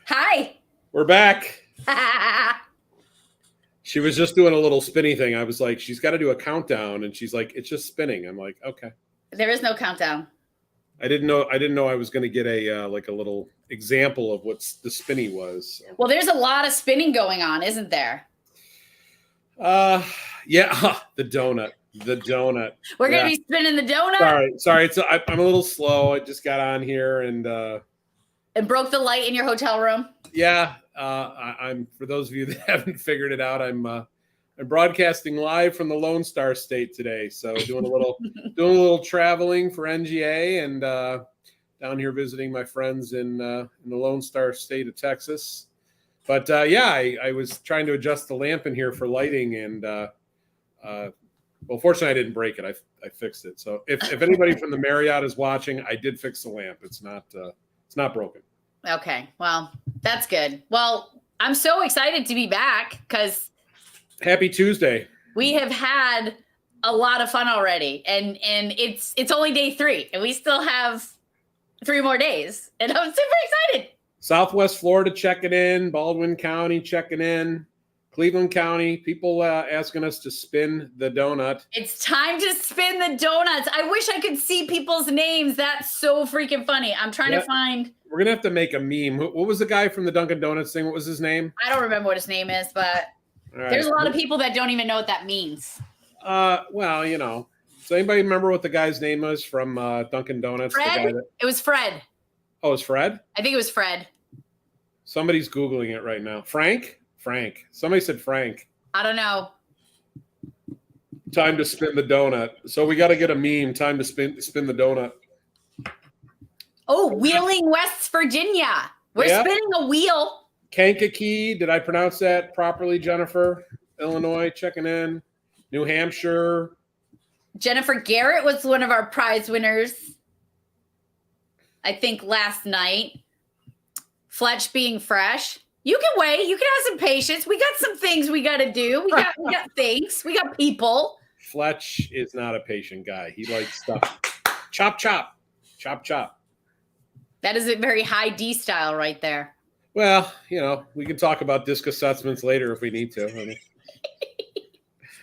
Hi. We're back. She was just doing a little spinny thing. I was like, she's got to do a countdown, and she's like, it's just spinning. I'm like, okay. There is no countdown. I didn't know I was going to get a like a little example of what the spinny was. Well, there's a lot of spinning going on, isn't there? Yeah, the donut. We're gonna be spinning the donut. Sorry. I'm a little slow. I just got on here and broke the light in your hotel room. Yeah, I'm. For those of you that haven't figured it out, I'm broadcasting live from the Lone Star State today. So doing a little traveling for NGA and down here visiting my friends in the Lone Star State of Texas. But I was trying to adjust the lamp in here for lighting, and well, fortunately I didn't break it. I fixed it. So if anybody from the Marriott is watching, I did fix the lamp. It's not broken. Okay, well, that's good. Well, I'm so excited to be back because Happy Tuesday. We have had a lot of fun already, and it's only day 3, and we still have 3 more days, and I'm super excited. Southwest Florida checking in, Baldwin County checking in, Cleveland County, people asking us to spin the donut. It's time to spin the donuts. I wish I could see people's names. That's so freaking funny. I'm trying to find. We're going to have to make a meme. What was the guy from the Dunkin' Donuts thing? What was his name? I don't remember what his name is, but there's a lot of people that don't even know what that means. Well, does anybody remember what the guy's name was from Dunkin' Donuts? Fred? It was Fred. Oh, it was Fred? I think it was Fred. Somebody's Googling it right now. Frank. Somebody said Frank. I don't know. Time to spin the donut. So we got to get a meme. Time to spin the donut. Oh, Wheeling, West Virginia. We're spinning a wheel. Kankakee. Did I pronounce that properly, Jennifer? Illinois checking in. New Hampshire. Jennifer Garrett was one of our prize winners, I think, last night. Fletch being fresh. You can wait. You can have some patience. We got some things we got to do. We got things. We got people. Fletch is not a patient guy. He likes stuff. Chop, chop. Chop, chop. That is a very high D style right there. Well, we can talk about disc assessments later if we need to.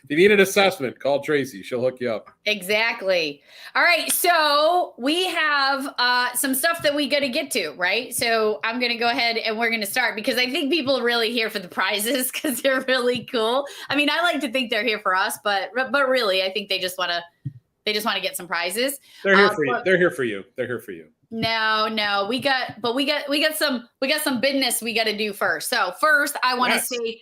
If you need an assessment, call Tracy. She'll hook you up. Exactly. All right. So we have some stuff that we got to get to, right? So I'm going to go ahead and we're going to start because I think people are really here for the prizes because they're really cool. I mean, I like to think they're here for us, but really, I think they just want to get some prizes. They're here for you. They're here for you. They're here for you. No, we got some business we got to do first. So first, I want to say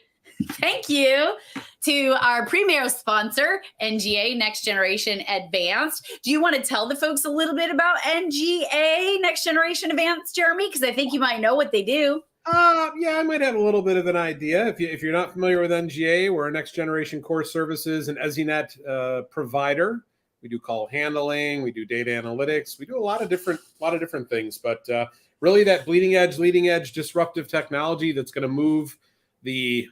thank you to our premier sponsor, NGA Next Generation Advanced. Do you want to tell the folks a little bit about NGA Next Generation Advanced, Jeremy? Because I think you might know what they do. Yeah, I might have a little bit of an idea. If you're not familiar with NGA, we're a next generation core services and EZNet provider. We do call handling, we do data analytics, we do a lot of different things. But really, that bleeding edge, leading edge, disruptive technology that's going to move the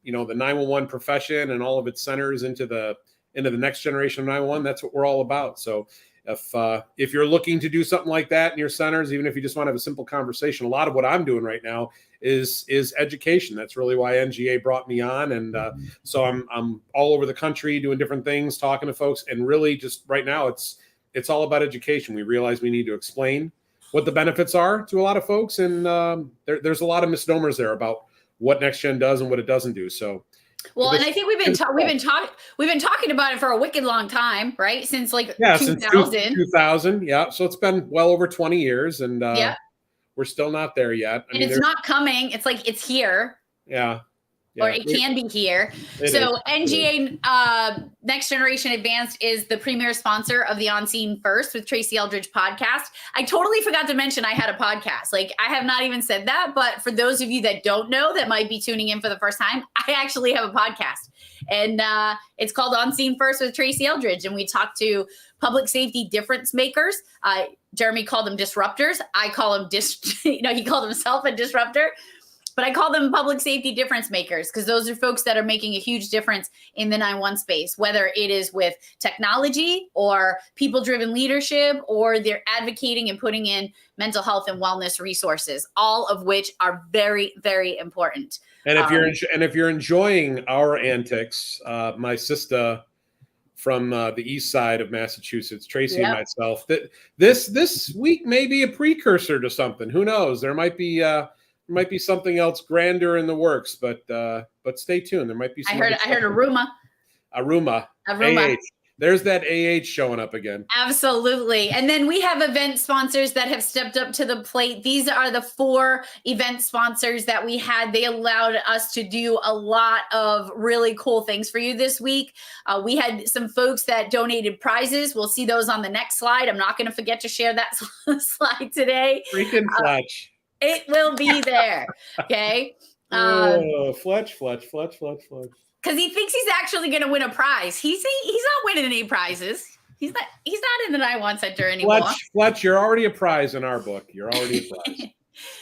the 911 profession and all of its centers into the next generation of 911. That's what we're all about. So if you're looking to do something like that in your centers, even if you just want to have a simple conversation, a lot of what I'm doing right now is education. That's really why NGA brought me on. And so I'm all over the country doing different things, talking to folks. And really just right now, it's all about education. We realize we need to explain what the benefits are to a lot of folks. And there's a lot of misnomers there about what Next Gen does and what it doesn't do. So, well, and I think we've been talking about it for a wicked long time, right? Since 2000. Since 2000. Yeah. So it's been well over 20 years and we're still not there yet. And it's not coming. It's it's here. Yeah. Or it can be here. So NGA Next Generation Advanced is the premier sponsor of the On Scene First with Tracy Eldridge podcast. I totally forgot to mention I had a podcast. I have not even said that, but for those of you that don't know that might be tuning in for the first time, I actually have a podcast. And it's called On Scene First with Tracy Eldridge. And we talk to public safety difference makers. Jeremy called them disruptors. I call them he called himself a disruptor. But I call them public safety difference makers because those are folks that are making a huge difference in the 911 space, whether it is with technology or people-driven leadership, or they're advocating and putting in mental health and wellness resources, all of which are very, very important. And if you're enjoying our antics, my sister from the east side of Massachusetts, Tracy and myself, that this week may be a precursor to something. Who knows? There might be something else grander in the works, but stay tuned. There might be. I heard a rumor. A rumor. AH. There's that AH showing up again. Absolutely. And then we have event sponsors that have stepped up to the plate. These are the 4 event sponsors that we had. They allowed us to do a lot of really cool things for you this week. We had some folks that donated prizes. We'll see those on the next slide. I'm not going to forget to share that slide today. Freaking Fletch. It will be there. Okay. Fletch. Because he thinks he's actually going to win a prize. He's not winning any prizes. He's not in the 911 Center anymore. Fletch, you're already a prize in our book. You're already a prize.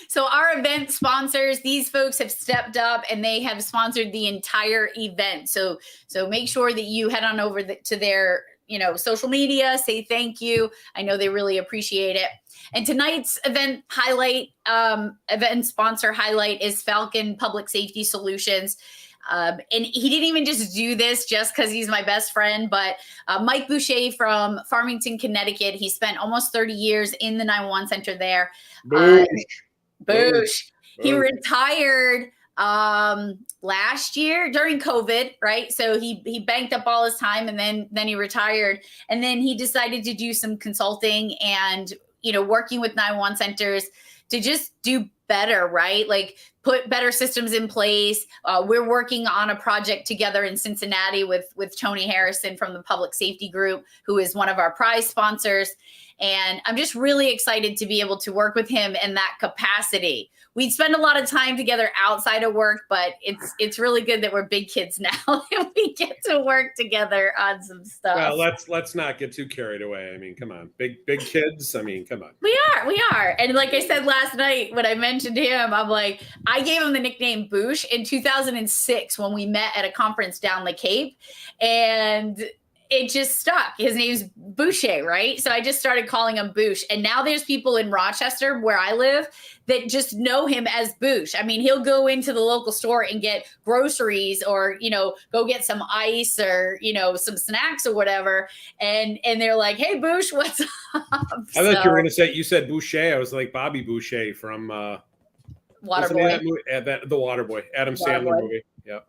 So our event sponsors, these folks have stepped up and they have sponsored the entire event. So make sure that you head on over to their social media, say thank you. I know they really appreciate it. And tonight's event sponsor highlight is Falcon Public Safety Solutions. And he didn't even just do this just because he's my best friend, but Mike Boucher from Farmington, Connecticut. He spent almost 30 years in the 911 Center there. Boosh. He retired last year during COVID, right? So he banked up all his time and then he retired. And then he decided to do some consulting and, working with 911 centers to just do better, right? Like put better systems in place. We're working on a project together in Cincinnati with Tony Harrison from the Public Safety Group, who is one of our prize sponsors. And I'm just really excited to be able to work with him in that capacity. We spend a lot of time together outside of work, but it's really good that we're big kids now and we get to work together on some stuff. Well, let's not get too carried away. I mean, come on, big kids. I mean, come on. We are. And like I said last night when I mentioned him, I'm like, I gave him the nickname Boosh in 2006 when we met at a conference down the Cape, and it just stuck. His name's Boucher, right? So I just started calling him Boosh. And now there's people in Rochester where I live that just know him as Boosh. I mean, he'll go into the local store and get groceries or, go get some ice or, some snacks or whatever. And they're like, hey, Boosh, what's up? I thought you were going to say, you said Boucher. I was like Bobby Boucher from Waterboy. The Waterboy, Adam Sandler movie. Yep.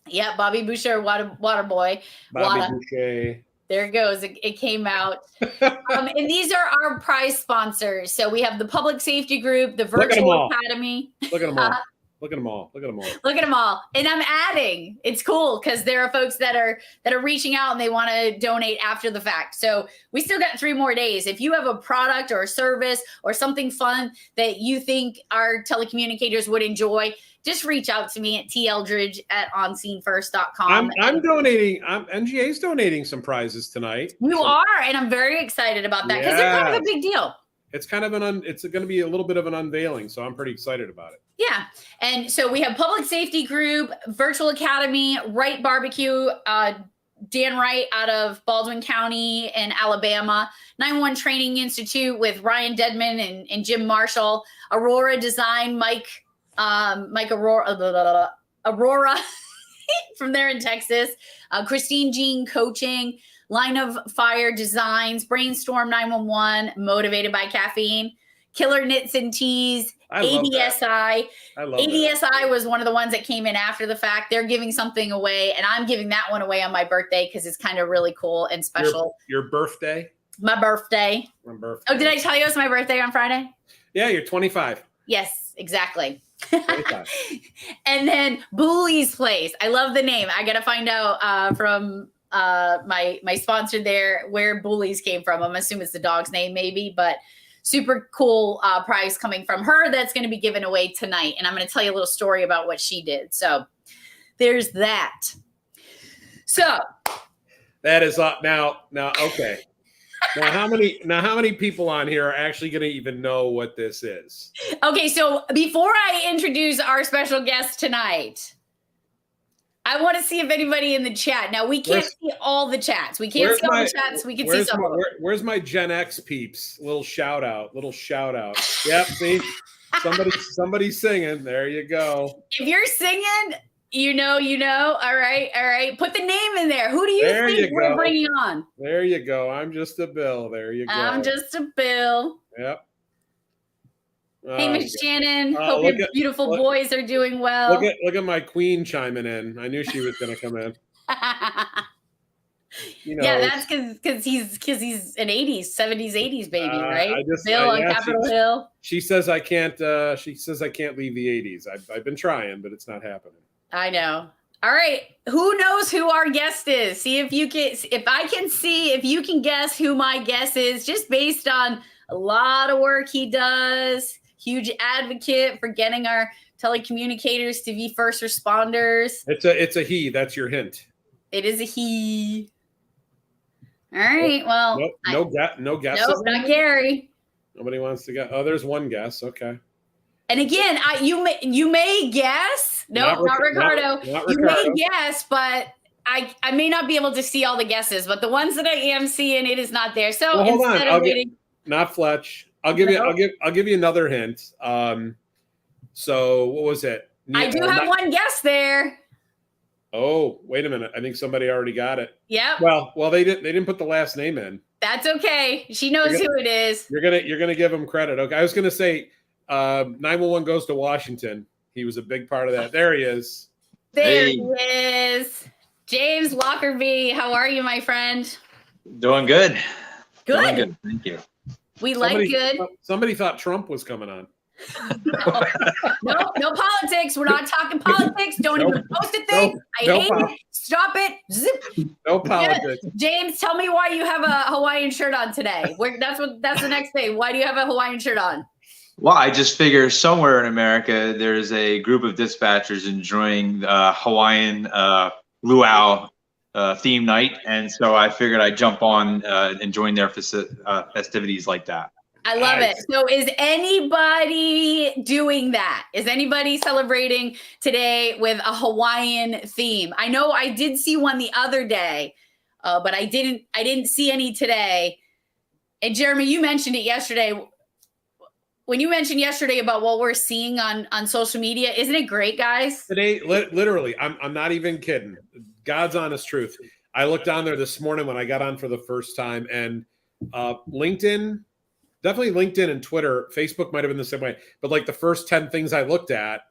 Yeah, Bobby Boucher, Waterboy. Bobby Boucher. There it goes. It came out. And these are our prize sponsors. So we have the Public Safety Group, the Virtual Academy. Look at them all. Look at them all. Look at them all. Look at them all. And I'm adding. It's cool because there are folks that are reaching out and they want to donate after the fact. So we still got 3 more days. If you have a product or a service or something fun that you think our telecommunicators would enjoy, just reach out to me at teldridge@onscenefirst.com. I'm donating. NGA's donating some prizes tonight. You are, and I'm very excited about that because they're kind of a big deal. It's kind of it's going to be a little bit of an unveiling, so I'm pretty excited about it. Yeah, and so we have Public Safety Group, Virtual Academy, Wright Barbecue, Dan Wright out of Baldwin County in Alabama, 911 Training Institute with Ryan Dedman and Jim Marshall, Aurora Design, Mike Aurora from there in Texas, Christine Jean Coaching, Line of Fire Designs, Brainstorm 911, Motivated by Caffeine, Killer Knits and Tees, ADSI. ADSI was one of the ones that came in after the fact. They're giving something away, and I'm giving that one away on my birthday because it's kind of really cool and special. Your birthday? My birthday. My birthday. Oh, did I tell you it was my birthday on Friday? Yeah, you're 25. Yes, exactly. And then Booley's Place. I love the name. I got to find out from my sponsor there where Booley's came from. I'm assuming it's the dog's name maybe, but super cool prize coming from her that's going to be given away tonight. And I'm going to tell you a little story about what she did. So there's that. So that is now okay. How many people on here are actually going to even know what this is? Okay, so before I introduce our special guest tonight, I want to see if anybody in the chat. Now we can't see all the chats. We can't see all the chats. We can see some of them. Where's my Gen X peeps? Little shout out. Yep, see, somebody's singing. There you go. If you're singing, you know. All right. Put the name in there. Who do you think we're bringing on? There you go. I'm just a Bill. There you go. I'm just a Bill. Yep. Hey, Miss Shannon. Hope your beautiful boys are doing well. Look at my queen chiming in. I knew she was going to come in. Yeah, that's because he's an 80s, 70s, 80s baby, right? Bill on Capitol Hill. She says I can't. She says I can't leave the 80s. I've been trying, but it's not happening. I know. All right. Who knows who our guest is? See if you can. If I can see if you can guess who my guest is, just based on a lot of work he does. Huge advocate for getting our telecommunicators to be first responders. It's a he. That's your hint. It is a he. All right. Well, no guesses. Nope, not Gary. Nobody wants to guess. Oh, there's one guess. Okay. And again, you may guess. No, not Ricardo. Not you Ricardo. may guess, but I may not be able to see all the guesses. But the ones that I am seeing, it is not there. So well, hold instead on. of waiting, not Fletch. I'll give you another hint. So what was it? I do have one guess there. Oh, wait a minute. I think somebody already got it. Yep. Well, they didn't put the last name in. That's okay. She knows who it is. You're gonna give him credit. Okay. I was gonna say 911 Goes to Washington. He was a big part of that. There he is. There he is. James Lockerbie. How are you, my friend? Doing good. Good. Doing good. Thank you. We like good. Somebody thought Trump was coming on. No politics. We're not talking politics. Don't even post a thing. I hate it. Stop it. Zip. No politics. James, tell me why you have a Hawaiian shirt on today. That's the next thing. Why do you have a Hawaiian shirt on? Well, I just figure somewhere in America there's a group of dispatchers enjoying Hawaiian luau theme night, and so I figured I'd jump on and join their festivities like that. I love it. So is anybody doing that? Is anybody celebrating today with a Hawaiian theme? I know I did see one the other day, but I didn't see any today. And Jeremy, you mentioned it yesterday. When you mentioned yesterday about what we're seeing on social media, isn't it great, guys? Today, literally, I'm not even kidding. God's honest truth. I looked on there this morning when I got on for the first time, and LinkedIn, definitely LinkedIn and Twitter, Facebook might have been the same way, but like the first 10 things I looked at,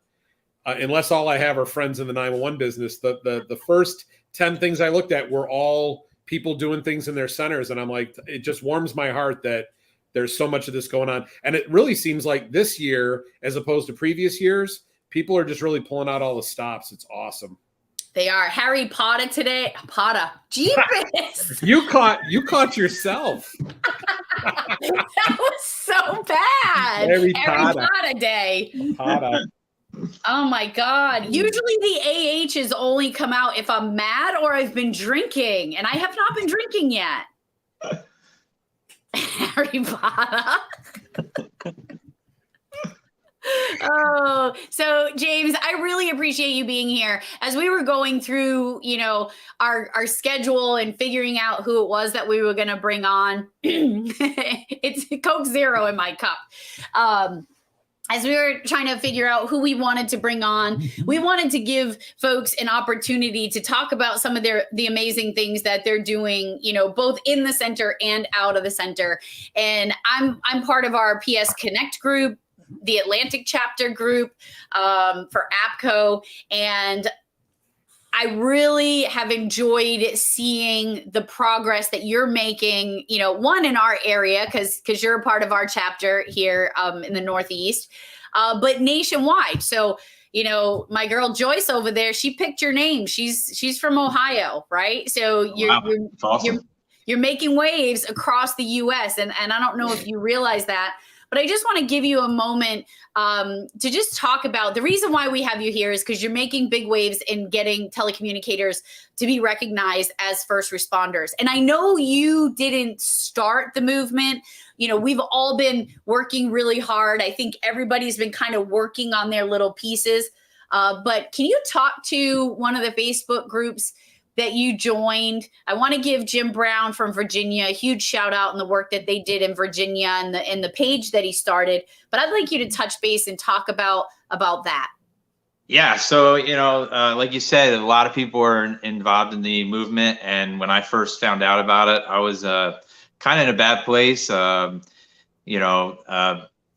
unless all I have are friends in the 911 business, the first 10 things I looked at were all people doing things in their centers. And I'm like, it just warms my heart that there's so much of this going on. And it really seems like this year, as opposed to previous years, people are just really pulling out all the stops. It's awesome. They are. Harry Potter today. Potter. Jeepers. You caught yourself. That was so bad. Harry Potter day. Potter. Oh my God. Usually the AHs only come out if I'm mad or I've been drinking, and I have not been drinking yet. Harry Potter. Oh, so James, I really appreciate you being here. As we were going through, our schedule and figuring out who it was that we were going to bring on, it's Coke Zero in my cup. As we were trying to figure out who we wanted to bring on, we wanted to give folks an opportunity to talk about some of the amazing things that they're doing, both in the center and out of the center. And I'm part of our PS Connect group, the Atlantic chapter group for APCO. And I really have enjoyed seeing the progress that you're making, one in our area, because you're a part of our chapter here in the Northeast, but nationwide. So, my girl Joyce over there, she picked your name. She's from Ohio, right? So you're making waves across the US. And I don't know if you realize that, but I just want to give you a moment to just talk about the reason why we have you here is because you're making big waves in getting telecommunicators to be recognized as first responders. And I know you didn't start the movement. You know, we've all been working really hard. I think everybody's been kind of working on their little pieces. But can you talk to one of the Facebook groups that you joined? I want to give Jim Brown from Virginia a huge shout out in the work that they did in Virginia and the page that he started. But I'd like you to touch base and talk about that. Yeah. So, like you said, a lot of people are involved in the movement. And when I first found out about it, I was kind of in a bad place,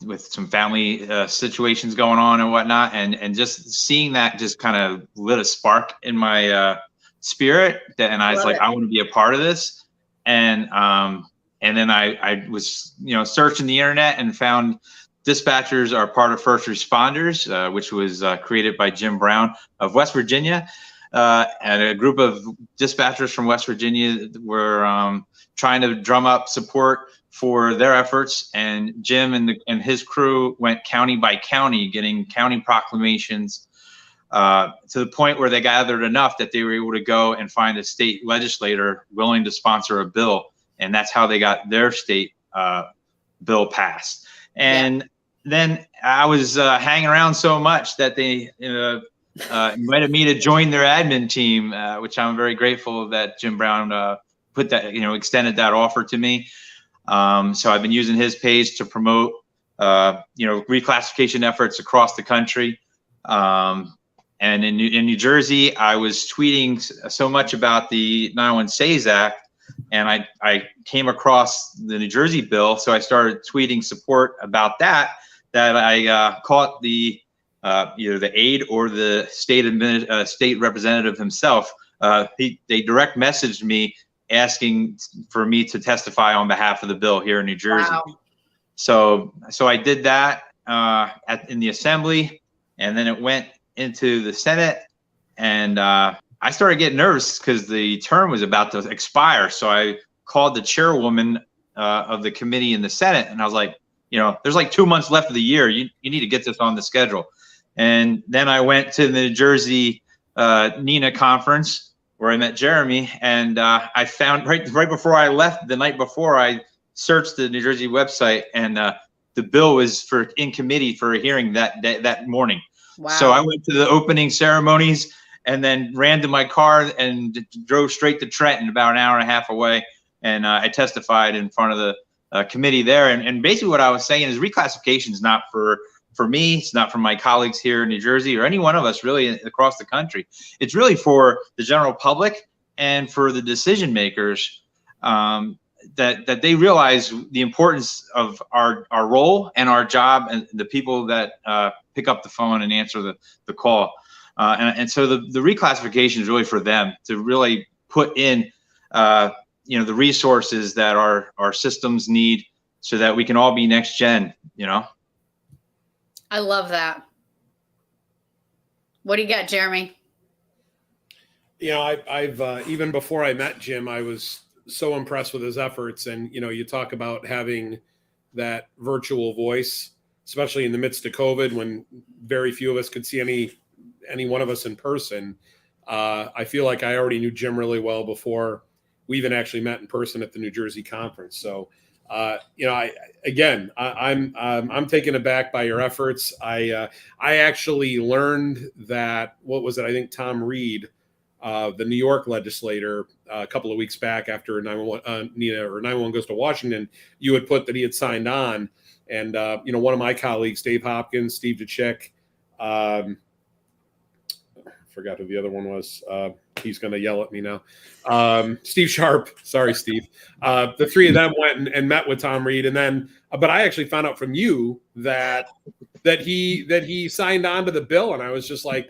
with some family situations going on and whatnot. And just seeing that just kind of lit a spark in my spirit, and I was like, I want to be a part of this. And then I was searching the internet and found dispatchers are part of first responders, which was created by Jim Brown of West Virginia, and a group of dispatchers from West Virginia were trying to drum up support for their efforts. And Jim and his crew went county by county, getting county proclamations, to the point where they gathered enough that they were able to go and find a state legislator willing to sponsor a bill. And that's how they got their state bill passed. And then I was hanging around so much that they invited me to join their admin team, which I'm very grateful that Jim Brown put that, extended that offer to me. So I've been using his page to promote, reclassification efforts across the country. And in New Jersey, I was tweeting so much about the 911 SAVES Act, and I came across the New Jersey bill. So I started tweeting support about that I caught the either the aide or the state representative himself. They direct messaged me asking for me to testify on behalf of the bill here in New Jersey. Wow. So I did that in the assembly, and then it went into the Senate, and I started getting nervous because the term was about to expire. So I called the chairwoman of the committee in the Senate, and I was like, there's like 2 months left of the year. You need to get this on the schedule. And then I went to the New Jersey NENA conference where I met Jeremy, and I found right before I left the night before, I searched the New Jersey website, and the bill was in committee for a hearing that morning. Wow. So I went to the opening ceremonies and then ran to my car and drove straight to Trenton, about an hour and a half away. And I testified in front of the committee there. And basically what I was saying is reclassification is not for me. It's not for my colleagues here in New Jersey or any one of us really across the country. It's really for the general public and for the decision makers, that they realize the importance of our role and our job and the people that pick up the phone and answer the call. And so the reclassification is really for them to really put in, the resources that our systems need so that we can all be next gen, I love that. What do you got, Jeremy? I've even before I met Jim, I was so impressed with his efforts. And, you talk about having that virtual voice, especially in the midst of COVID, when very few of us could see any one of us in person. I feel like I already knew Jim really well before we even actually met in person at the New Jersey conference. So, I'm taken aback by your efforts. I actually learned that, what was it? I think Tom Reed, the New York legislator, a couple of weeks back after 911 goes to Washington, you had put that he had signed on. And, one of my colleagues, Dave Hopkins, Steve DeChick, forgot who the other one was. He's going to yell at me now. Steve Sharp. Sorry, Steve. The three of them went and met with Tom Reed. And then, but I actually found out from you that he signed on to the bill. And I was just like,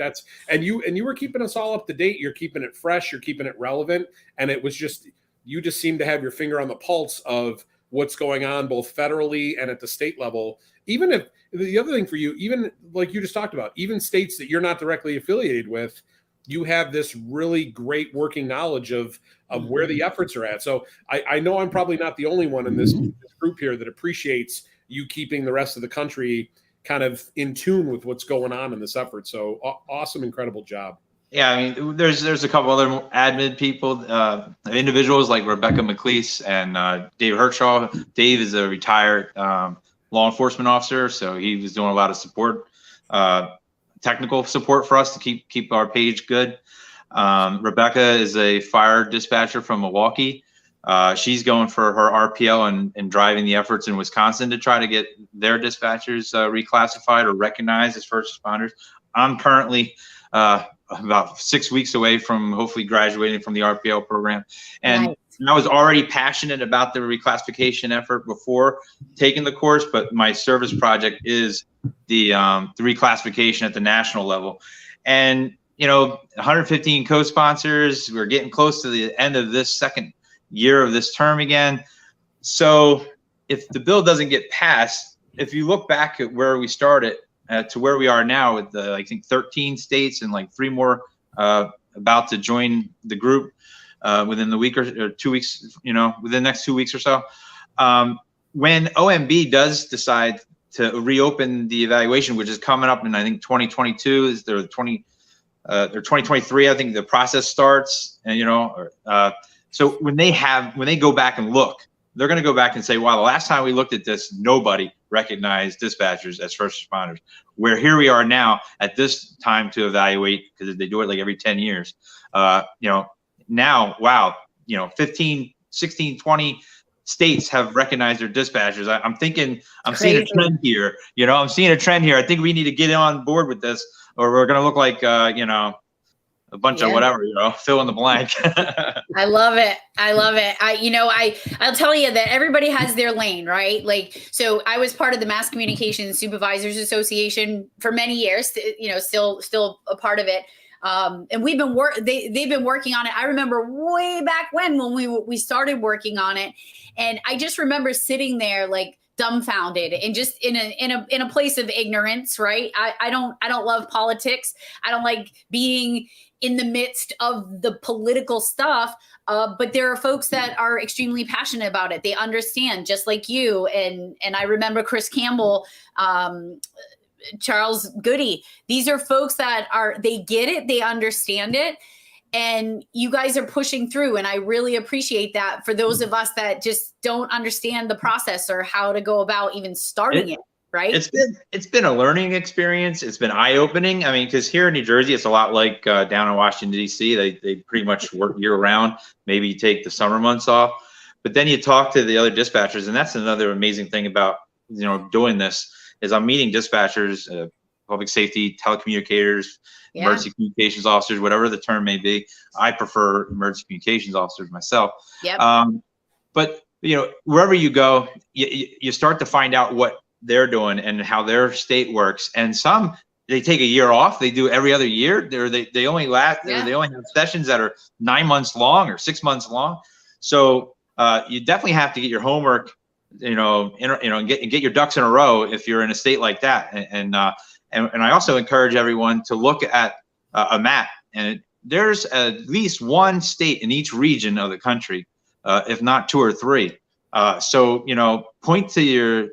and you were keeping us all up to date. You're keeping it fresh. You're keeping it relevant. And it was just, you just seem to have your finger on the pulse of what's going on both federally and at the state level. Even if the other thing for you, even like you just talked about, even states that you're not directly affiliated with, you have this really great working knowledge of where the efforts are at. So I know I'm probably not the only one in this group here that appreciates you keeping the rest of the country kind of in tune with what's going on in this effort. So awesome, incredible job. Yeah, I mean, there's a couple other admin people, individuals like Rebecca McLeese and Dave Hertshaw. Dave is a retired law enforcement officer, so he was doing a lot of support, technical support for us to keep our page good. Rebecca is a fire dispatcher from Milwaukee. She's going for her RPL and driving the efforts in Wisconsin to try to get their dispatchers reclassified or recognized as first responders. I'm currently about 6 weeks away from hopefully graduating from the RPL program. And Nice. I was already passionate about the reclassification effort before taking the course, but my service project is the reclassification at the national level. And, 115 co-sponsors, we're getting close to the end of this second year of this term again. So if the bill doesn't get passed, if you look back at where we started to where we are now with I think 13 states and like 3 more about to join the group within the week or 2 weeks, within the next 2 weeks or so. When OMB does decide to reopen the evaluation, which is coming up in, I think 2022 is their 2023, I think the process starts, and so when they go back and look, they're going to go back and say, wow, the last time we looked at this, nobody recognized dispatchers as first responders. Where here we are now at this time to evaluate, because they do it like every 10 years. Now, wow, 15, 16, 20 states have recognized their dispatchers. I'm thinking, I'm seeing a trend here. I'm seeing a trend here. I think we need to get on board with this, or we're going to look like, a bunch of whatever, fill in the blank. I love it. I love it. I'll tell you that everybody has their lane, right? Like, so I was part of the Mass Communications Supervisors Association for many years, still a part of it. And we've been they've been working on it. I remember way back when we started working on it. And I just remember sitting there like dumbfounded and just in a place of ignorance, right? I don't love politics. I don't like being in the midst of the political stuff. But there are folks that are extremely passionate about it. They understand, just like you. And I remember Chris Campbell, Charles Goody. These are folks that they get it, they understand it, and you guys are pushing through. And I really appreciate that for those of us that just don't understand the process or how to go about even starting it. Right. It's been a learning experience. It's been eye-opening. I mean, because here in New Jersey, it's a lot like down in Washington, D.C. They pretty much work year-round. Maybe you take the summer months off. But then you talk to the other dispatchers, and that's another amazing thing about doing this is I'm meeting dispatchers, public safety, telecommunicators, emergency communications officers, whatever the term may be. I prefer emergency communications officers myself. Yep. But wherever you go, you start to find out what they're doing and how their state works. And some, they take a year off. They do every other year. They only they only have sessions that are 9 months long or 6 months long. So you definitely have to get your homework, and get your ducks in a row if you're in a state like that. And I also encourage everyone to look at a map. And there's at least one state in each region of the country, if not 2 or 3. So point to your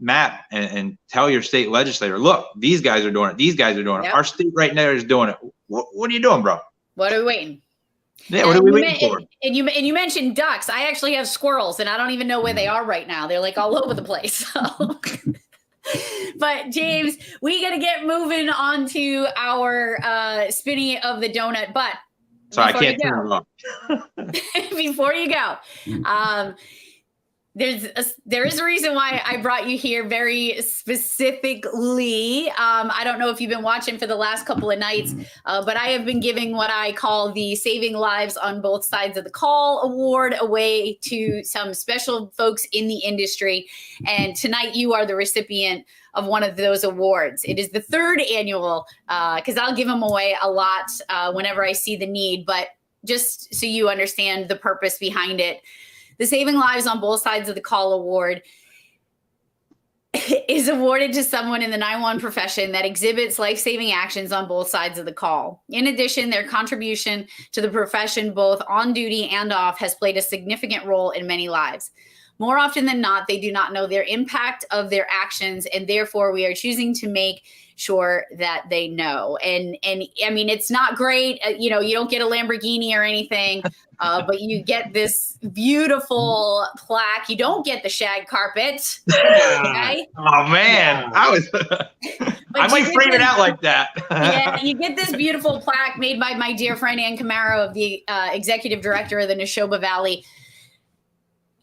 map and tell your state legislator, look, these guys are doing it. These guys are doing it. Our state right now is doing it. What are you doing, bro? What are we waiting? Yeah, what are we waiting for? And you mentioned ducks. I actually have squirrels, and I don't even know where they are right now. They're like all over the place. So. But James, we got to get moving on to our spinning of the donut. But sorry, I can't turn it off. Before you go, there is a reason why I brought you here very specifically. I don't know if you've been watching for the last couple of nights, but I have been giving what I call the Saving Lives on Both Sides of the Call award away to some special folks in the industry. And tonight you are the recipient of one of those awards. It is the 3rd annual, because I'll give them away a lot whenever I see the need, but just so you understand the purpose behind it. The Saving Lives on Both Sides of the Call award is awarded to someone in the 911 profession that exhibits life-saving actions on both sides of the call. In addition, their contribution to the profession, both on duty and off, has played a significant role in many lives. more often than not, they do not know their impact of their actions. And therefore, we are choosing to make sure that they know. And I mean, it's not great. You know, you don't get a Lamborghini or anything, but you get this beautiful plaque. You don't get the shag carpet. Okay? Oh man, I might frame it out like that. Yeah, you get this beautiful plaque made by my dear friend Ann Camaro, of the executive director of the Neshoba Valley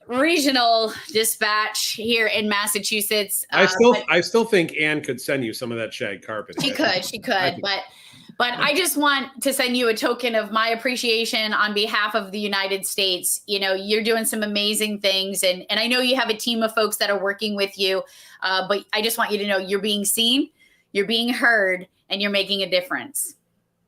Regional Dispatch here in Massachusetts. I still think Anne could send you some of that shag carpet. She could, but I just want to send you a token of my appreciation on behalf of the United States. You know, you're doing some amazing things, and I know you have a team of folks that are working with you, but I just want you to know you're being seen, you're being heard, and you're making a difference.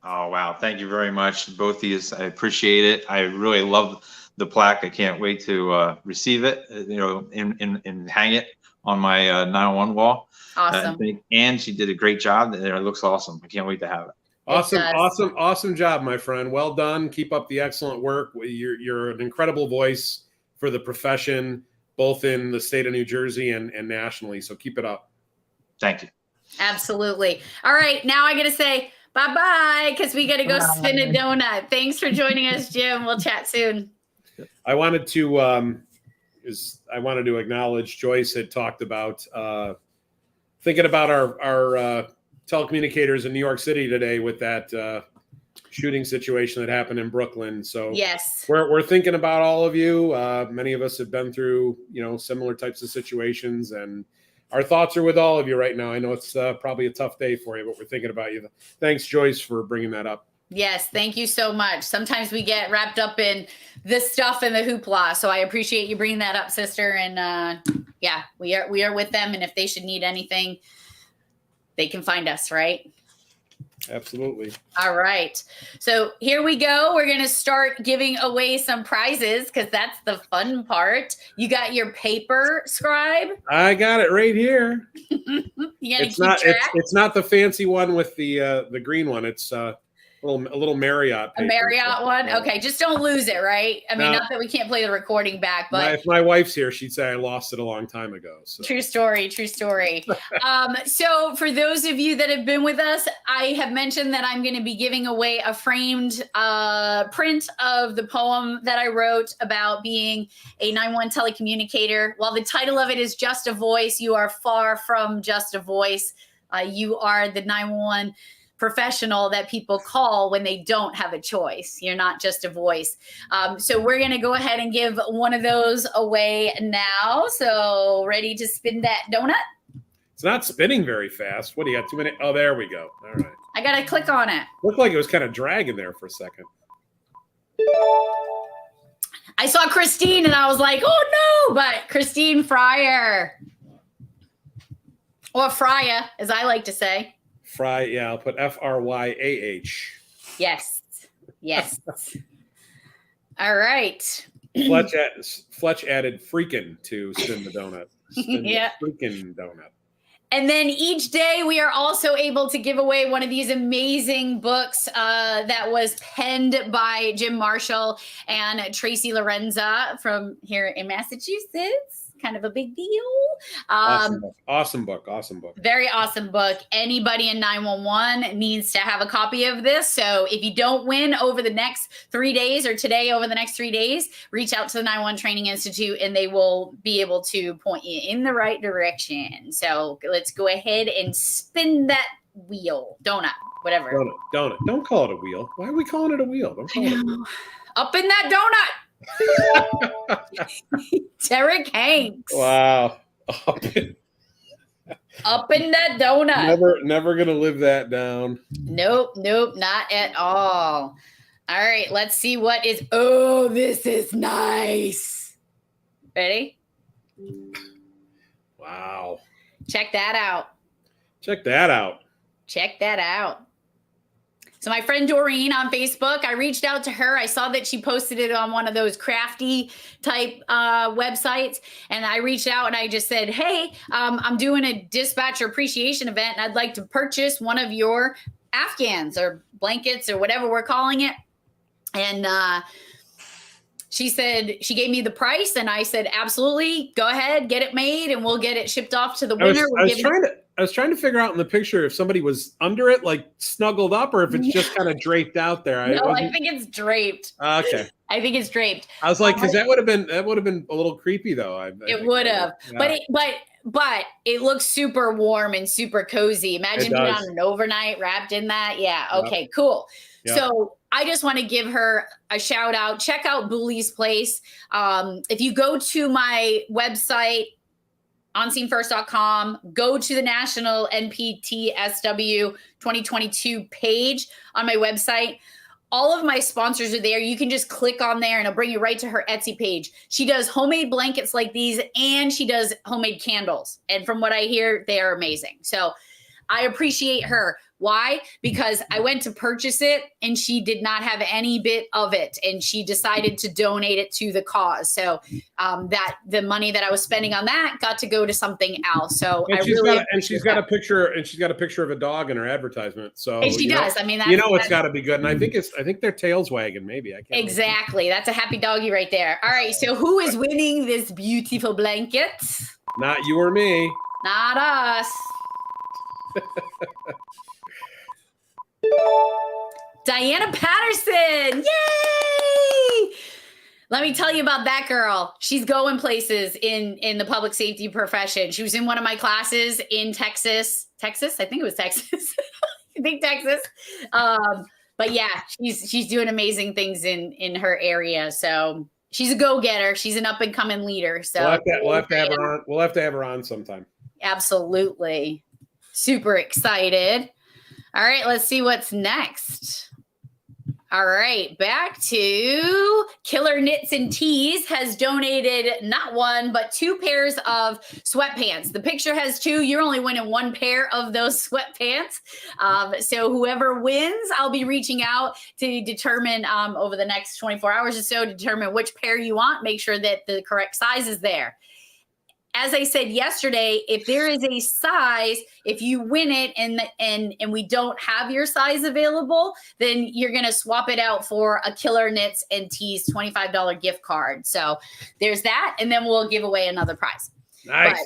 Oh, wow. Thank you very much, both of you. I appreciate it. I really love the plaque. I can't wait to receive it, you know, and hang it on my 911 wall. Awesome. And she did a great job. It looks awesome. I can't wait to have it. Awesome job, my friend. Well done. Keep up the excellent work. You're an incredible voice for the profession, both in the state of New Jersey and nationally. So keep it up. Thank you. Absolutely. All right. Now I got to say bye-bye, because we got to go spin a donut. Thanks for joining us, Jim. We'll chat soon. I wanted to acknowledge Joyce had talked about thinking about our telecommunicators in New York City today with that shooting situation that happened in Brooklyn. So yes, we're thinking about all of you. Many of us have been through, you know, similar types of situations, and our thoughts are with all of you right now. I know it's probably a tough day for you, but we're thinking about you. Thanks, Joyce, for bringing that up. Yes, thank you so much. Sometimes we get wrapped up in this stuff and the hoopla, so I appreciate you bringing that up, sister. And yeah, we are with them, and if they should need anything, they can find us, right? Absolutely. All right. So here we go. We're going to start giving away some prizes, because that's the fun part. You got your paper, Scribe? I got it right here. It's not the fancy one with the green one. It's a little Marriott paper. A Marriott one? Okay, just don't lose it, right? I mean, not that we can't play the recording back, but if my wife's here, she'd say I lost it a long time ago. So. True story. So for those of you that have been with us, I have mentioned that I'm going to be giving away a framed print of the poem that I wrote about being a 911 telecommunicator. While the title of it is Just a Voice, you are far from just a voice. You are the 911 professional that people call when they don't have a choice. You're not just a voice. So we're going to go ahead and give one of those away now. So ready to spin that donut? It's not spinning very fast. What do you got? 2 minutes? Oh, there we go. All right. I got to click on it. Looked like it was kind of dragging there for a second. I saw Christine and I was like, oh no, but Christine Fryer. Or Frya, as I like to say. Fry, yeah, I'll put Fryah. Yes. All right. Fletch added freaking to spin the donut. Yeah. Freaking donut. And then each day we are also able to give away one of these amazing books that was penned by Jim Marshall and Tracy Lorenza from here in Massachusetts. Kind of a big deal. Awesome book. Very awesome book. Anybody in 911 needs to have a copy of this. So if you don't win over the next 3 days, or today over the next 3 days, reach out to the 911 Training Institute and they will be able to point you in the right direction. So let's go ahead and spin that wheel. Donut, whatever. Donut. Don't call it a wheel. Why are we calling it a wheel? Don't call it a wheel. Up in that donut. Derek Hanks. Wow. Up in that donut. Never gonna live that down. Nope, not at all. All right, let's see what is. Oh, this is nice. Ready? Wow. Check that out. So my friend Doreen on Facebook, I reached out to her. I saw that she posted it on one of those crafty type websites. And I reached out and I just said, hey, I'm doing a dispatcher appreciation event and I'd like to purchase one of your Afghans or blankets or whatever we're calling it. And she said she gave me the price, and I said, absolutely, go ahead, get it made, and we'll get it shipped off to the winner. I was trying to figure out in the picture if somebody was under it, like snuggled up, or if it's just kind of draped out there. I think it's draped. Okay. I think it's draped. I was like, because that would have been a little creepy, though. It would have, but it looks super warm and super cozy. Imagine being on an overnight wrapped in that. Yeah. Okay. Cool. Yep. So I just want to give her a shout out. Check out Boolie's Place. If you go to my website, onscenefirst.com, go to the National NPSTW 2022 page on my website. All of my sponsors are there. You can just click on there and it'll bring you right to her Etsy page. She does homemade blankets like these, and she does homemade candles. And from what I hear, they are amazing. So I appreciate her. Why? Because I went to purchase it and she did not have any bit of it, and she decided to donate it to the cause. So that the money that I was spending on that got to go to something else. So she's got a picture of a dog in her advertisement. So and she does. I mean, it's got to be good. And I think their tail's wagging. Maybe I can't. Exactly. That's a happy doggy right there. All right. So who is winning this beautiful blanket? Not you or me. Not us. Diana Patterson. Yay! Let me tell you about that girl. She's going places in the public safety profession. She was in one of my classes in Texas. I think it was Texas. I think Texas. But yeah, she's doing amazing things in her area. So she's a go-getter. She's an up-and-coming leader. So we'll have to have her on. We'll have to have her on sometime. Absolutely. Super excited. All right, let's see what's next. All right, back to Killer Knits and Tees has donated not one, but 2 pairs of sweatpants. The picture has 2. You're only winning 1 pair of those sweatpants. So whoever wins, I'll be reaching out to determine over the next 24 hours or so, determine which pair you want, make sure that the correct size is there. As I said yesterday, if there is a size, if you win it and we don't have your size available, then you're going to swap it out for a Killer Knits and Tees $25 gift card. So there's that. And then we'll give away another prize. Nice. But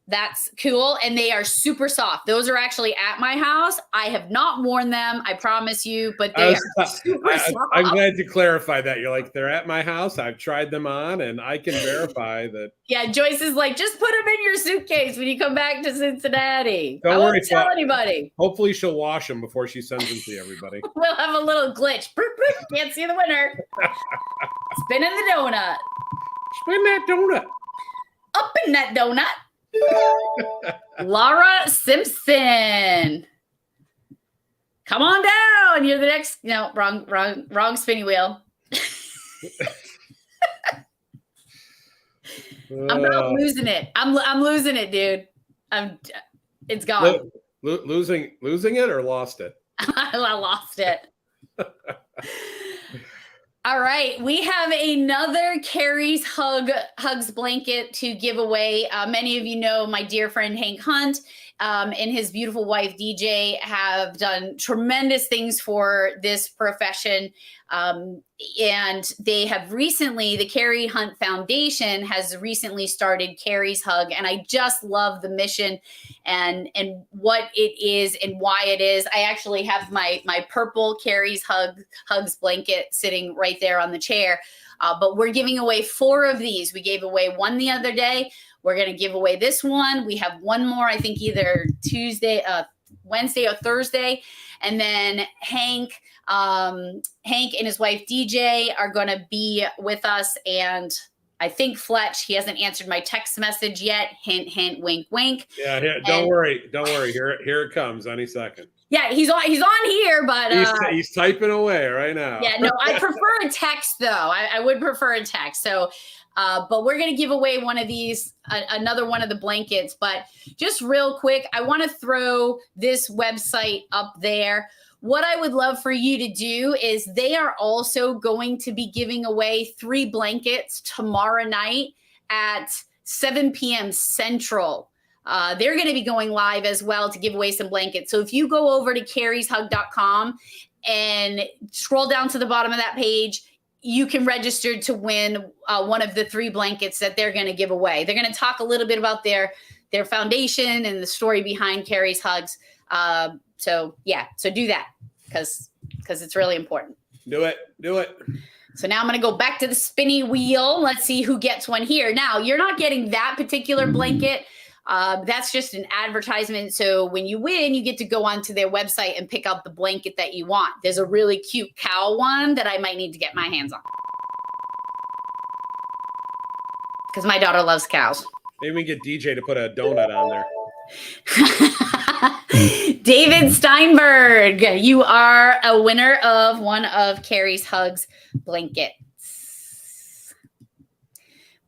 that's cool. And they are super soft. Those are actually at my house. I have not worn them, I promise you, but they are super soft. I'm glad you clarified that. You're like, they're at my house. I've tried them on and I can verify that. Yeah, Joyce is like, just put them in your suitcase when you come back to Cincinnati. Don't worry, won't tell anybody. Hopefully she'll wash them before she sends them to everybody. We'll have a little glitch. Can't see the winner. Spinning the donut. Spin that donut. Up in that donut. Laura Simpson. Come on down. You're the next. No, wrong spinny wheel. I'm not losing it. I'm losing it, dude. It's gone. Losing it or lost it? I lost it. All right, we have another Carrie's Hugs blanket to give away. Many of you know my dear friend Hank Hunt and his beautiful wife DJ have done tremendous things for this profession. And they have recently, the Carrie Hunt Foundation has recently started Carrie's Hug. And I just love the mission and what it is and why it is. I actually have my purple Carrie's Hugs blanket sitting right there on the chair. But we're giving away 4 of these. We gave away 1 the other day. We're going to give away this one. We have 1 more, I think either Wednesday or Thursday. And then Hank and his wife DJ are going to be with us. And I think Fletch, he hasn't answered my text message yet. Hint, hint, wink, wink. Yeah, don't worry. Here it comes any second. Yeah, he's on here, but he's typing away right now. Yeah, no, I prefer a text though. I would prefer a text. So, but we're gonna give away one of these, another one of the blankets. But just real quick, I want to throw this website up there. What I would love for you to do is they are also going to be giving away 3 blankets tomorrow night at 7 p.m. Central. They're going to be going live as well to give away some blankets. So if you go over to carrieshug.com and scroll down to the bottom of that page, you can register to win one of the 3 blankets that they're going to give away. They're going to talk a little bit about their foundation and the story behind Carrie's Hugs. So do that because it's really important. Do it. So now I'm going to go back to the spinny wheel. Let's see who gets one here. Now, you're not getting that particular blanket. That's just an advertisement. So when you win, you get to go onto their website and pick out the blanket that you want. There's a really cute cow one that I might need to get my hands on because my daughter loves cows. Maybe we can get DJ to put a donut on there. David Steinberg, you are a winner of one of Carrie's Hugs blankets.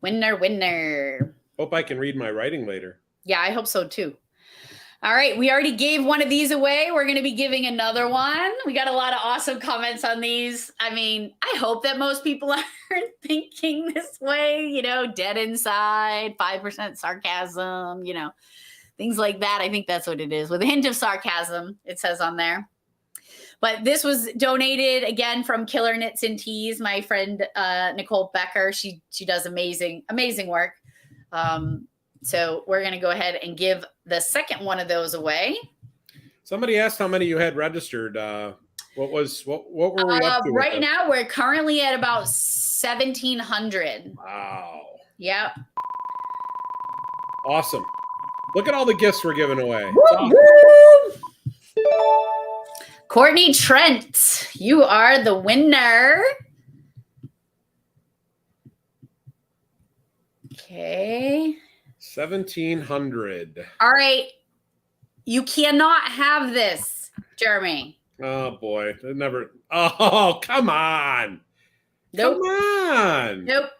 Winner. Hope I can read my writing later. Yeah, I hope so too. All right, we already gave one of these away. We're going to be giving another one. We got a lot of awesome comments on these. I mean, I hope that most people aren't thinking this way, dead inside, 5% sarcasm, things like that. I think that's what it is, with a hint of sarcasm, it says on there. But this was donated again from Killer Knits and Tees. My friend Nicole Becker, she does amazing work. So we're going to go ahead and give the second one of those away. Somebody asked how many you had registered. What were we up to? Right now, we're currently at about 1,700. Wow. Yep. Awesome. Look at all the gifts we're giving away. Awesome. Courtney Trent, you are the winner. Okay. 1,700. All right. You cannot have this, Jeremy. Oh boy. Oh, come on. Nope. Come on. Nope.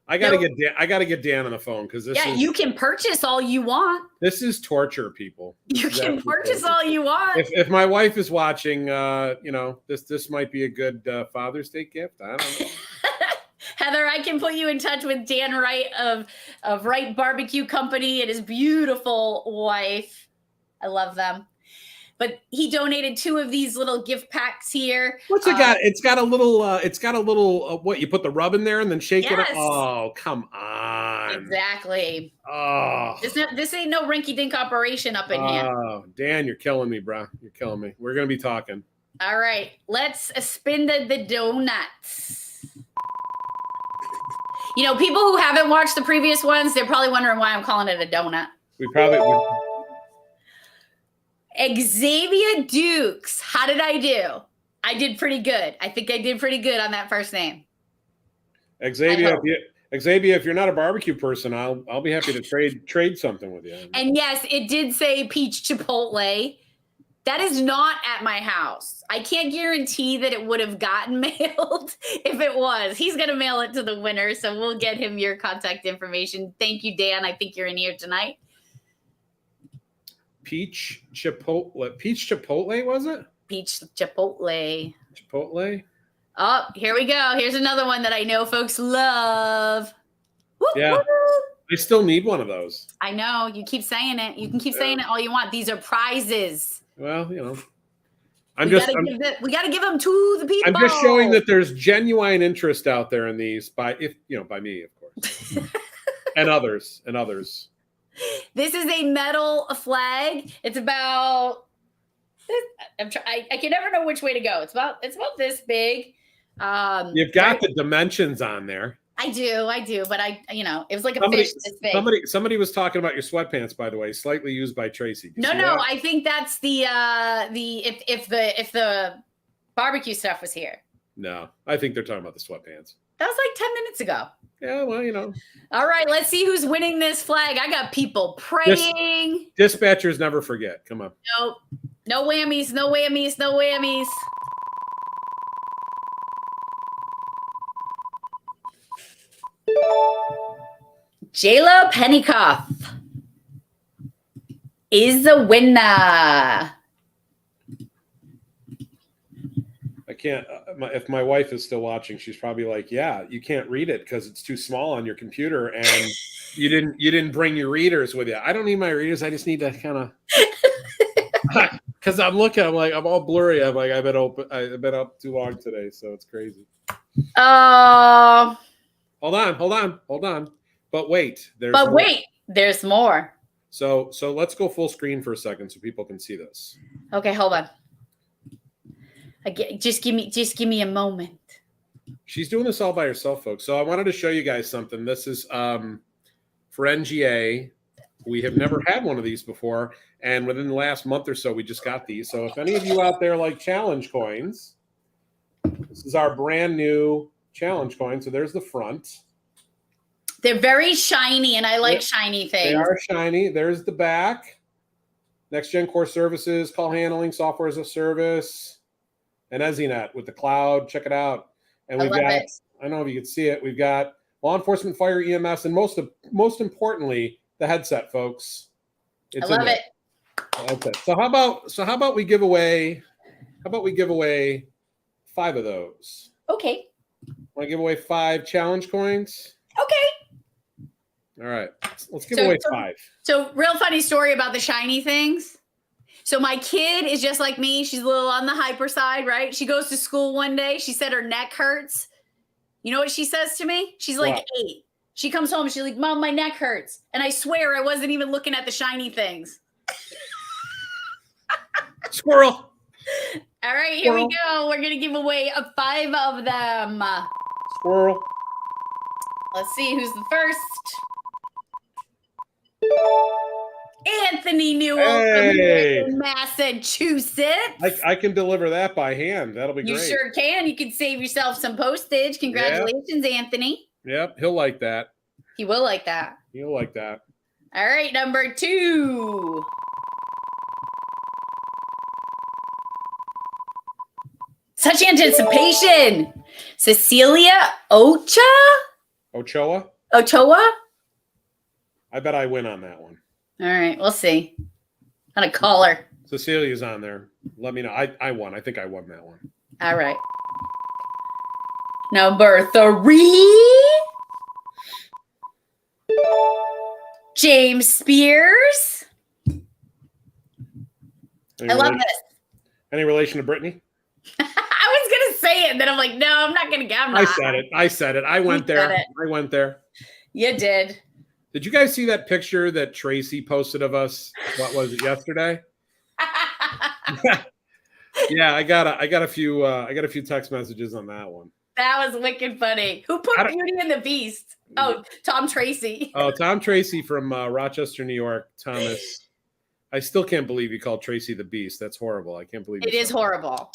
I gotta get Dan on the phone because you can purchase all you want. This is torture, people. You can purchase all you want. If my wife is watching, this might be a good Father's Day gift. I don't know. Heather, I can put you in touch with Dan Wright of Wright Barbecue Company and his beautiful wife. I love them. But he donated 2 of these little gift packs here. What's it got? It's got a little. What, you put the rub in there and then shake it up? Yes. Oh, come on. Exactly. Oh. This ain't no rinky-dink operation up in here. Oh, Dan, you're killing me, bro. You're killing me. We're gonna be talking. All right, let's spin the donuts. People who haven't watched the previous ones, they're probably wondering why I'm calling it a donut. We probably would. Xavier Dukes. How did I do? I did pretty good. I think I did pretty good on that first name. Xavier, if you're not a barbecue person, I'll be happy to trade something with you. And yes, it did say peach chipotle. That is not at my house. I can't guarantee that it would have gotten mailed if it was. He's going to mail it to the winner, so we'll get him your contact information. Thank you, Dan. I think you're in here tonight. Peach chipotle. Peach chipotle, was it? Peach chipotle. Chipotle? Oh, here we go. Here's another one that I know folks love. Woo, yeah. woo. I still need one of those. I know. You keep saying it. You can keep saying it all you want. These are prizes. Well, we got to give them to the people. I'm just showing that there's genuine interest out there in these by me, of course. and others. This is a metal flag. It's about I can never know which way to go. It's about this big. You've got the dimensions on there. I do, but it was like a fish this big. Somebody was talking about your sweatpants, by the way, slightly used by Tracy. No, I think that's the if the barbecue stuff was here. No, I think they're talking about the sweatpants. That was like 10 minutes ago. Yeah, well, All right, let's see who's winning this flag. I got people praying. Dispatchers never forget. Come on. Nope. No whammies, no whammies, no whammies. Jayla Pennycoff is the winner. I can't. If my wife is still watching, she's probably like, "Yeah, you can't read it because it's too small on your computer, and you didn't bring your readers with you." I don't need my readers. I just need to kind of because I'm all blurry. I'm like, I've been up too long today, so it's crazy. Oh, Hold on. But wait, there's but more. wait, there's more. So let's go full screen for a second so people can see this. Okay, hold on. Just give me a moment. She's doing this all by herself, folks. So I wanted to show you guys something. This is for NGA. We have never had one of these before, and within the last month or so, we just got these. So if any of you out there like challenge coins, this is our brand new challenge coin. So there's the front. They're very shiny, and I like shiny things. They are shiny. There's the back. Next Gen Core Services, call handling, software as a service, and EZNet with the cloud. Check it out. And we've got, I don't know if you can see it, we've got law enforcement, fire, EMS, and most importantly, the headset, folks. I love it. Okay. So how about we give away 5 of those? Okay. Want to give away 5 challenge coins? Okay. All right. Let's give away 5. So real funny story about the shiny things. So my kid is just like me. She's a little on the hyper side, right? She goes to school one day. She said her neck hurts. You know what she says to me? She's like 8. She comes home. She's like, Mom, my neck hurts. And I swear I wasn't even looking at the shiny things. Squirrel. All right, here we go. We're going to give away 5 of them. Squirrel. Let's see who's the first. Anthony Newell from Massachusetts. I can deliver that by hand. That'll be great. You sure can. You can save yourself some postage. Congratulations, Anthony. Yep, he'll like that. He will like that. He'll like that. All right, number 2. Such anticipation. Cecilia Ochoa? I bet I win on that one. All right, we'll see. I'm gonna call her. Cecilia's on there. Let me know. I won. I think I won that one. All right. Number 3. James Spears. I love this. Any relation to Brittany? I was gonna say it, then I'm like, no, I'm not gonna get. I said it. I went there. I went there. You did. Did you guys see that picture that Tracy posted of us? What was it, yesterday? Yeah, I got a few text messages on that one. That was wicked funny. Who put Beauty and the Beast? Oh, Tom Tracy. Oh, Tom Tracy from Rochester, New York. Thomas. I still can't believe you called Tracy the Beast. That's horrible. I can't believe it is horrible.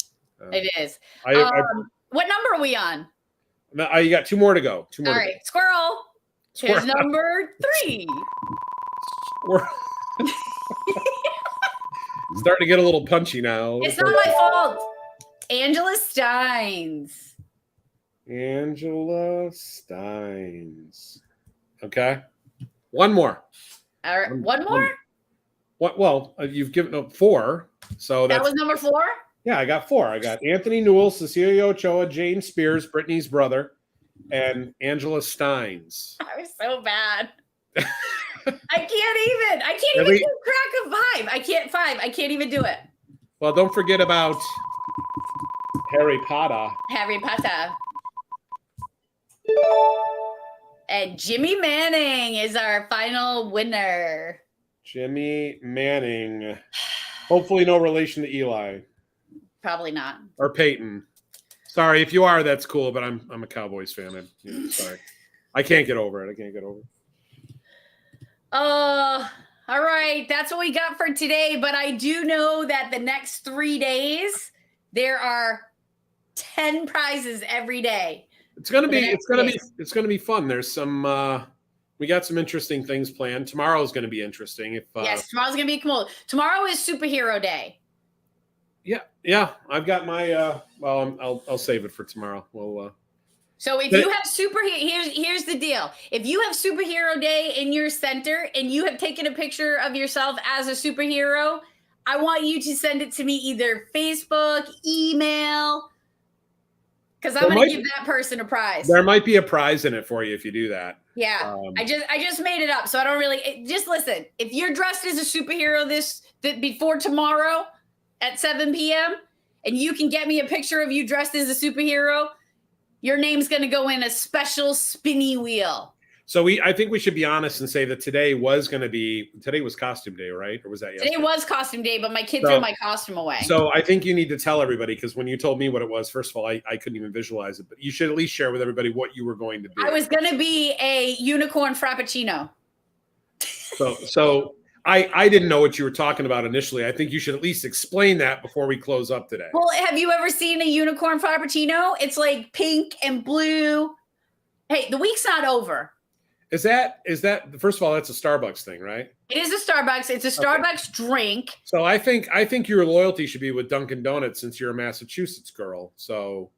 It is. What number are we on? You got 2 more to go. 2 more. All right, Squirrel. Here's number 3. Starting to get a little punchy now. It's not my fault. Angela Steins. Okay. 1 more. All right. One more? What? Well, you've given up 4. So that was number 4? Yeah, I got 4. I got Anthony Newell, Cecilia Ochoa, James Spears, Brittany's brother, and Angela Steins. I was so bad. I can't even keep track of 5. I can't even do it. Well, don't forget about Harry Potter. And Jimmy Manning is our final winner. Jimmy Manning. Hopefully no relation to Eli. Probably not. Or Peyton. Sorry, if you are, that's cool, but I'm a Cowboys fan. Sorry. I can't get over it. All right. That's what we got for today. But I do know that the next 3 days, there are 10 prizes every day. It's gonna be fun. There's some we got some interesting things planned. Tomorrow's gonna be interesting. Yes, tomorrow's gonna be cool. Tomorrow is Superhero Day. Yeah. I've got my I'll save it for tomorrow. So if you have here's the deal. If you have Superhero Day in your center and you have taken a picture of yourself as a superhero, I want you to send it to me either Facebook, email, because I'm going to give that person a prize. There might be a prize in it for you if you do that. Yeah, I just made it up, so I don't really. Just listen. If you're dressed as a superhero before tomorrow at 7 p.m. and you can get me a picture of you dressed as a superhero, your name's going to go in a special spinny wheel. So I think we should be honest and say that today was costume day, right? Or was that yesterday? Today was costume day, but my kid threw my costume away. So I think you need to tell everybody, because when you told me what it was, first of all, I couldn't even visualize it, but you should at least share with everybody what you were going to do. I was going to be a unicorn frappuccino. So I didn't know what you were talking about initially. I think you should at least explain that before we close up today. Well, have you ever seen a unicorn frappuccino? It's like pink and blue. Hey, the week's not over. Is that first of all, that's a Starbucks thing, right? It is a Starbucks. It's a Starbucks drink. So I think your loyalty should be with Dunkin' Donuts, since you're a Massachusetts girl. So,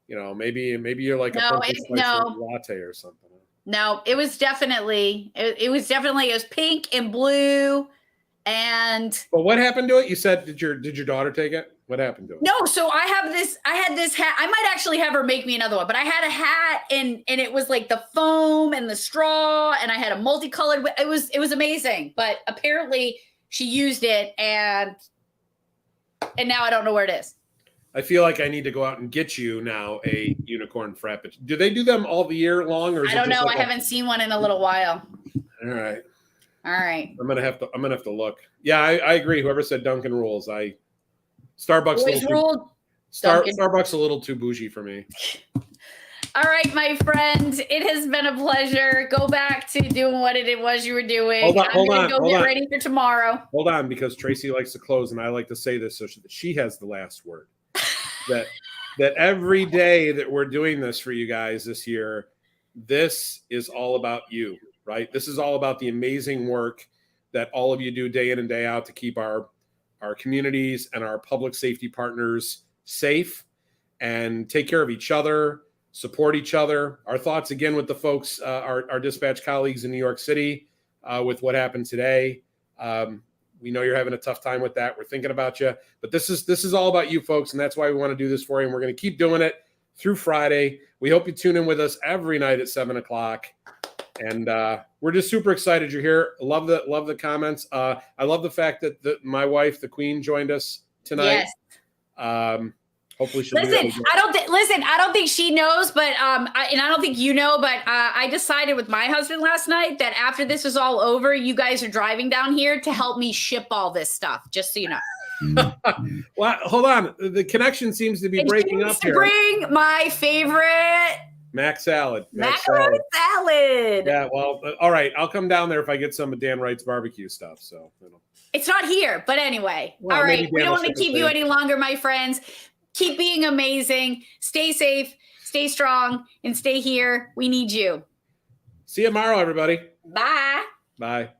maybe you're like a latte or something. No, it was definitely it was pink and blue. And but what happened to it? You said did your daughter take it? What happened to it? No, so I had this hat. I might actually have her make me another one, but I had a hat and it was like the foam and the straw, and I had a multicolored. It was amazing, but apparently she used it and now I don't know where it is. I feel like I need to go out and get you now a unicorn frappuccino. Do they do them all the year long, or is I don't know. I haven't seen one in a little while. All right. I'm gonna have to look. Yeah, I agree. Whoever said Dunkin' rules, Starbucks a little too bougie for me. All right, my friend. It has been a pleasure. Go back to doing what it was you were doing. I'm gonna go get ready for tomorrow. Hold on, because Tracy likes to close, and I like to say this so she has the last word. that every day that we're doing this for you guys this year, this is all about you, right? This is all about the amazing work that all of you do day in and day out to keep our communities and our public safety partners safe and take care of each other, support each other. Our thoughts again with the folks, our dispatch colleagues in New York City with what happened today. We know you're having a tough time with that. We're thinking about you, but this is all about you folks. And that's why we want to do this for you. And we're going to keep doing it through Friday. We hope you tune in with us every night at 7:00. And we're just super excited you're here. Love the comments. I love the fact that my wife, the Queen, joined us tonight. Yes. Hopefully she'll I don't think she knows, but I don't think you know, but I decided with my husband last night that after this is all over, you guys are driving down here to help me ship all this stuff, just so you know. Well, hold on. The connection seems to be breaking up here. Bring my favorite Mac salad. Macaroni salad. Yeah, well, all right. I'll come down there if I get some of Dan Wright's barbecue stuff. So it's not here, but anyway. Well, all right. We don't want to keep you any longer, my friends. Keep being amazing. Stay safe, stay strong, and stay here. We need you. See you tomorrow, everybody. Bye. Bye.